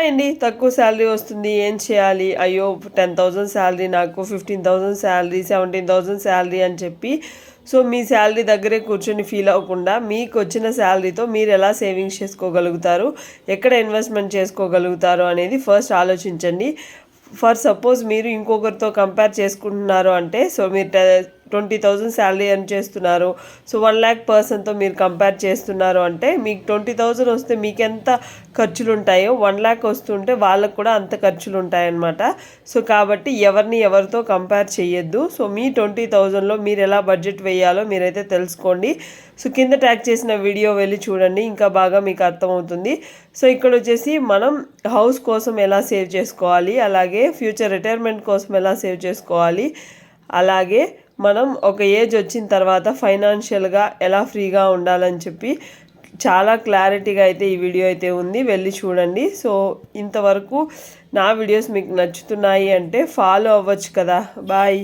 అండి తక్కువ శాలరీ వస్తుంది ఏం చేయాలి, అయ్యో 10,000 శాలరీ, నాకు 15,000 శాలరీ, 17,000 శాలరీ అని చెప్పి సో మీ శాలరీ దగ్గరే కూర్చొని ఫీల్ అవ్వకుండా మీకు వచ్చిన శాలరీతో మీరు ఎలా సేవింగ్స్ చేసుకోగలుగుతారు, ఎక్కడ ఇన్వెస్ట్మెంట్ చేసుకోగలుగుతారు అనేది ఫస్ట్ ఆలోచించండి. ఫర్ సపోజ్ మీరు ఇంకొకరితో కంపేర్ చేసుకుంటున్నారు అంటే సో మీరు 20,000 శాలరీ ఎర్న్ చేస్తున్నారు, సో 1 lakh పర్సన్తో మీరు కంపేర్ చేస్తున్నారు అంటే మీకు 20,000 వస్తే మీకు ఎంత ఖర్చులు ఉంటాయో 1 lakh వస్తుంటే వాళ్ళకు కూడా అంత ఖర్చులు ఉంటాయన్నమాట. సో కాబట్టి ఎవరితో కంపేర్ చేయొద్దు. సో మీ 20,000లో మీరు ఎలా బడ్జెట్ వేయాలో మీరైతే తెలుసుకోండి. సో కింద ట్యాగ్ చేసిన వీడియో వెళ్ళి చూడండి, ఇంకా బాగా మీకు అర్థమవుతుంది. సో ఇక్కడ వచ్చేసి మనం హౌస్ కోసం ఎలా సేవ్ చేసుకోవాలి, అలాగే ఫ్యూచర్ రిటైర్మెంట్ కోసం ఎలా సేవ్ చేసుకోవాలి, అలాగే మనం ఒక ఏజ్ వచ్చిన తర్వాత ఫైనాన్షియల్గా ఎలా ఫ్రీగా ఉండాలని చెప్పి చాలా క్లారిటీగా అయితే ఈ వీడియో అయితే ఉంది, వెళ్ళి చూడండి. సో ఇంతవరకు నా వీడియోస్ మీకు నచ్చుతున్నాయి అంటే ఫాలో అవ్వచ్చు కదా. బాయ్.